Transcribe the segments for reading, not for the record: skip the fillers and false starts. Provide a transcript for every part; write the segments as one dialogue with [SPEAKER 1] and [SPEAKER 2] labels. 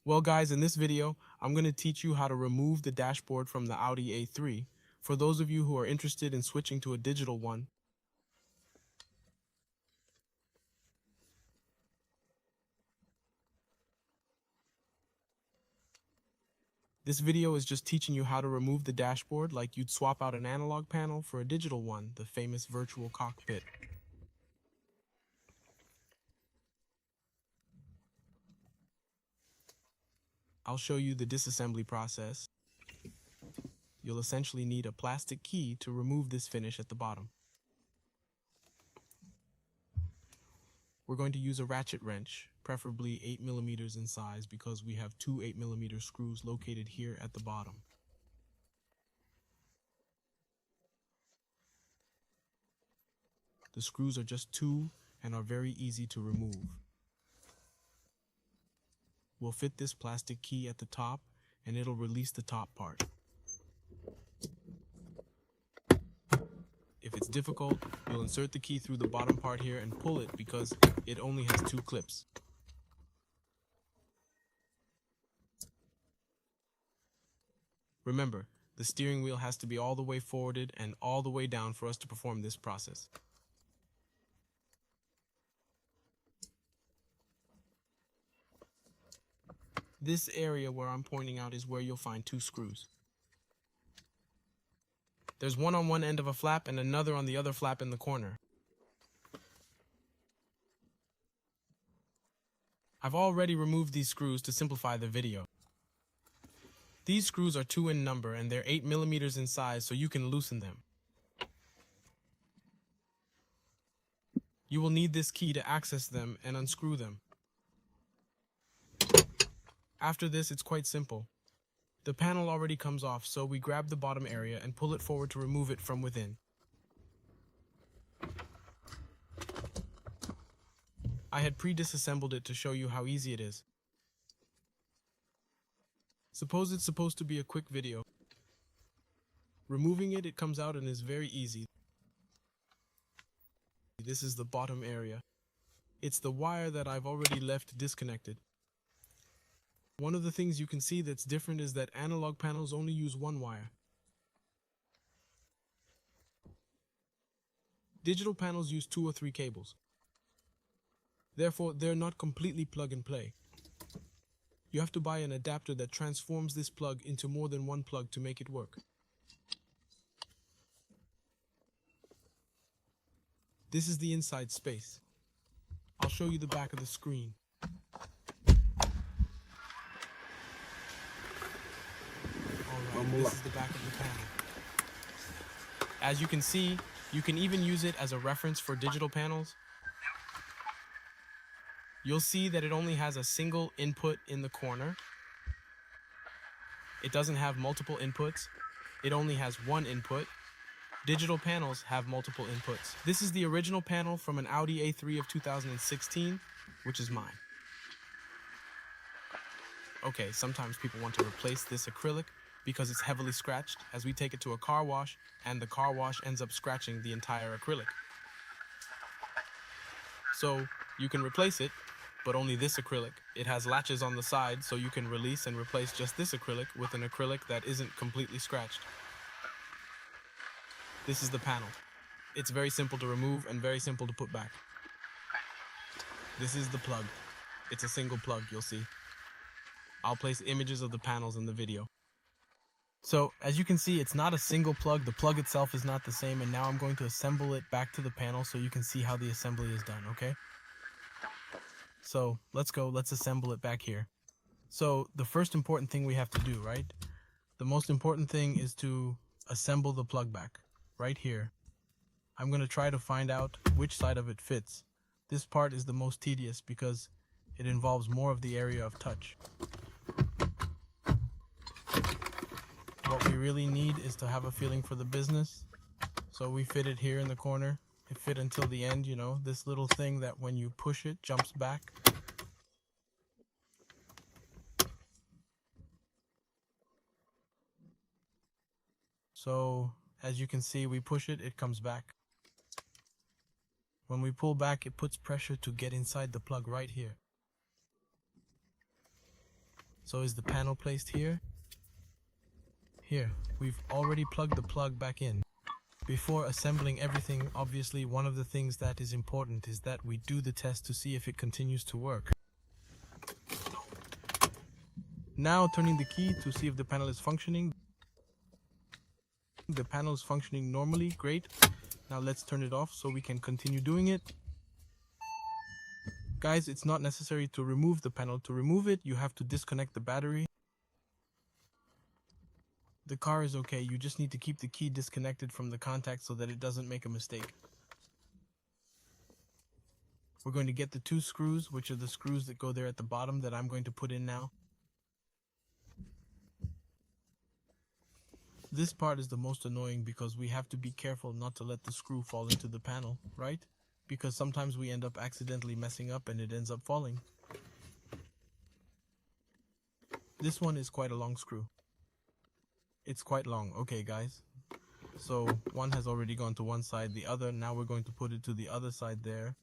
[SPEAKER 1] Well guys, in this video, I'm going to teach you how to remove the dashboard from the Audi A3. For those of you who are interested in switching to a digital one, this video is just teaching you how to remove the dashboard like you'd swap out an analog panel for a digital one, the famous virtual cockpit. I'll show you the disassembly process. You'll essentially need a plastic key to remove this finish at the bottom. We're going to use a ratchet wrench, preferably 8mm in size because we have two 8mm screws located here at the bottom. The screws are just two and are very easy to remove. We'll fit this plastic key at the top and it'll release the top part. If it's difficult, you'll insert the key through the bottom part here and pull it because it only has two clips. Remember, the steering wheel has to be all the way forwarded and all the way down for us to perform this process. This area where I'm pointing out is where you'll find two screws. There's one on one end of a flap and another on the other flap in the corner. I've already removed these screws to simplify the video. These screws are 2 in number and they're 8mm in size, so you can loosen them. You will need this key to access them and unscrew them. After this, it's quite simple. The panel already comes off, so we grab the bottom area and pull it forward to remove it from within. I had pre-disassembled it to show you how easy it is. Suppose it's supposed to be a quick video. Removing it comes out and is very easy. This is the bottom area. It's the wire that I've already left disconnected. One of the things you can see that's different is that analog panels only use one wire. Digital panels use 2 or 3 cables. Therefore, they're not completely plug and play. You have to buy an adapter that transforms this plug into more than one plug to make it work. This is the inside space. I'll show you the back of the screen. This is the back of the panel. As you can see, you can even use it as a reference for digital panels. You'll see that it only has a single input in the corner. It doesn't have multiple inputs. It only has one input. Digital panels have multiple inputs. This is the original panel from an Audi A3 of 2016, which is mine. Okay, sometimes people want to replace this acrylic because it's heavily scratched, as we take it to a car wash and the car wash ends up scratching the entire acrylic. So you can replace it, but only this acrylic. It has latches on the side, so you can release and replace just this acrylic with an acrylic that isn't completely scratched. This is the panel. It's very simple to remove and very simple to put back. This is the plug. It's a single plug, you'll see. I'll place images of the panels in the video. So, as you can see, it's not a single plug. The plug itself is not the same, and now I'm going to assemble it back to the panel so you can see how the assembly is done, okay? So, let's assemble it back here. So, the first important thing we have to do, right? The most important thing is to assemble the plug back, right here. I'm going to try to find out which side of it fits. This part is the most tedious because it involves more of the area of touch. What we really need is to have a feeling for the business. So we fit it here in the corner. It fit until the end, you know, this little thing that when you push it, jumps back. So, as you can see, we push it, it comes back. When we pull back, it puts pressure to get inside the plug right here. So is the panel placed here? Here, we've already plugged the plug back in. Before assembling everything, obviously one of the things that is important is that we do the test to see if it continues to work. Now turning the key to see if the panel is functioning. The panel is functioning normally, great. Now let's turn it off so we can continue doing it. Guys, it's not necessary to remove the panel. To remove it, you have to disconnect the battery. The car is okay, you just need to keep the key disconnected from the contact so that it doesn't make a mistake. We're going to get the 2 screws, which are the screws that go there at the bottom that I'm going to put in now. This part is the most annoying because we have to be careful not to let the screw fall into the panel, right? Because sometimes we end up accidentally messing up and it ends up falling. This one is quite a long screw. It's quite long. Okay, guys. So one has already gone to one side, the other, now we're going to put it to the other side there.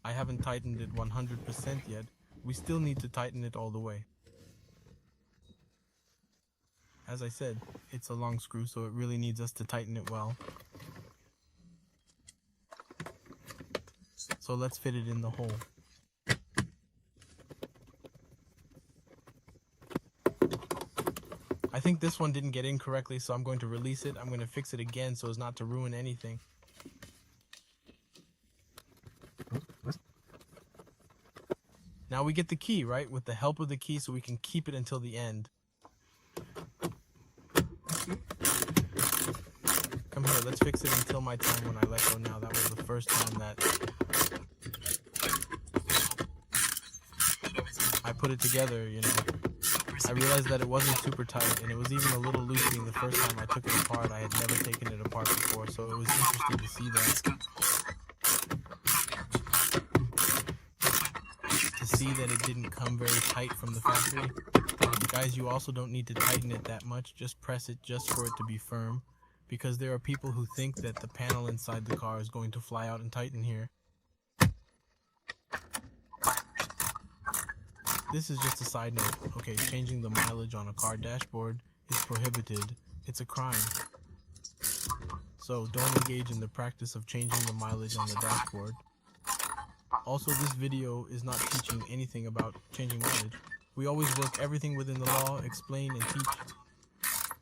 [SPEAKER 1] I haven't tightened it 100% yet. We still need to tighten it all the way. As I said, it's a long screw, so it really needs us to tighten it well. So let's fit it in the hole. I think this one didn't get in correctly, so I'm going to release it. I'm going to fix it again so as not to ruin anything. Now we get the key, right? With the help of the key so we can keep it until the end. Come here, let's fix it until my time when I let go now. That was the first time that I put it together, you know. I realized that it wasn't super tight, and it was even a little loose being the first time I took it apart. I had never taken it apart before, so it was interesting to see that. To see that it didn't come very tight from the factory. Guys, you also don't need to tighten it that much. Just press it just for it to be firm, because there are people who think that the panel inside the car is going to fly out and tighten here. This is just a side note. Okay, changing the mileage on a car dashboard is prohibited. It's a crime. So don't engage in the practice of changing the mileage on the dashboard. Also, this video is not teaching anything about changing mileage. We always work everything within the law, explain and teach.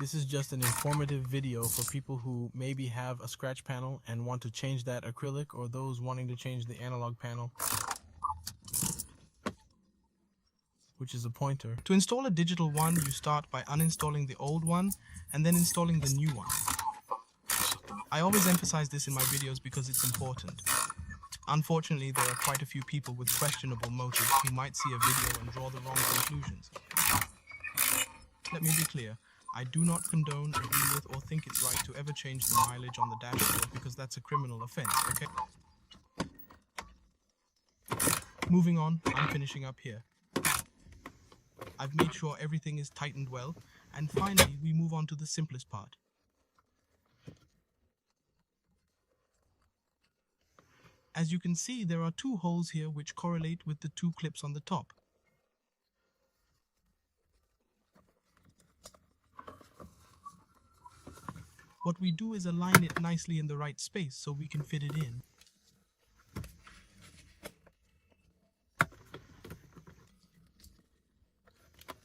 [SPEAKER 1] This is just an informative video for people who maybe have a scratch panel and want to change that acrylic, or those wanting to change the analog panel, which is a pointer. To install a digital one, you start by uninstalling the old one and then installing the new one. I always emphasize this in my videos because it's important. Unfortunately, there are quite a few people with questionable motives who might see a video and draw the wrong conclusions. Let me be clear. I do not condone, agree with, or think it's right to ever change the mileage on the dashboard because that's a criminal offense, okay? Moving on, I'm finishing up here. I've made sure everything is tightened well, and finally we move on to the simplest part. As you can see, there are 2 holes here which correlate with the 2 clips on the top. What we do is align it nicely in the right space so we can fit it in.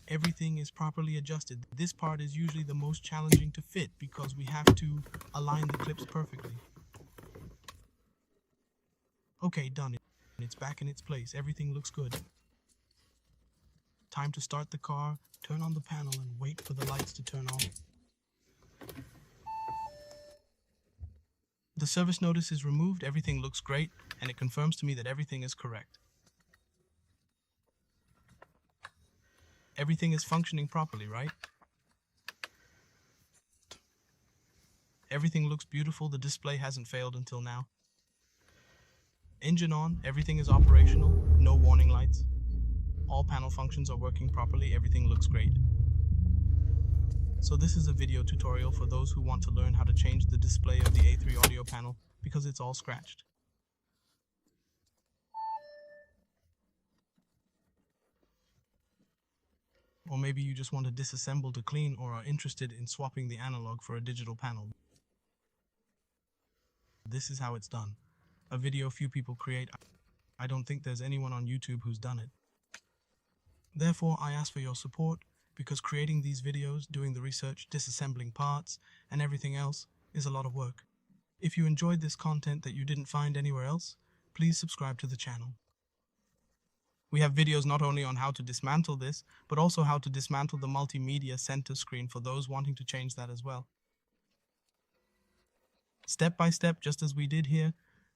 [SPEAKER 1] Everything is properly adjusted. This part is usually the most challenging to fit because we have to align the clips perfectly. Okay, done. It's back in its place. Everything looks good. Time to start the car, turn on the panel, and wait for the lights to turn on. The service notice is removed, everything looks great, and it confirms to me that everything is correct. Everything is functioning properly, right? Everything looks beautiful, the display hasn't failed until now. Engine on, everything is operational, no warning lights. All panel functions are working properly, everything looks great. So this is a video tutorial for those who want to learn how to change the display of the A3 audio panel because it's all scratched. Or maybe you just want to disassemble to clean or are interested in swapping the analog for a digital panel. This is how it's done. A video few people create. I don't think there's anyone on YouTube who's done it. Therefore, I ask for your support, because creating these videos, doing the research, disassembling parts, and everything else is a lot of work. If you enjoyed this content that you didn't find anywhere else, please subscribe to the channel. We have videos not only on how to dismantle this, but also how to dismantle the multimedia center screen for those wanting to change that as well. Step by step, just as we did here,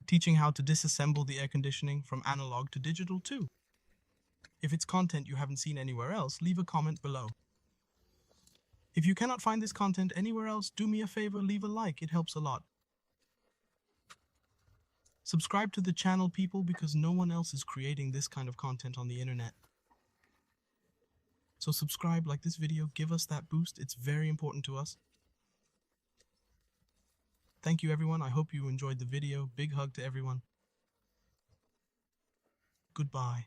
[SPEAKER 1] teaching how to disassemble the air conditioning from analog to digital too. If it's content you haven't seen anywhere else, leave a comment below. If you cannot find this content anywhere else, do me a favor, leave a like, it helps a lot. Subscribe to the channel, people, because no one else is creating this kind of content on the internet. So subscribe, like this video, give us that boost, it's very important to us. Thank you everyone, I hope you enjoyed the video, big hug to everyone. Goodbye.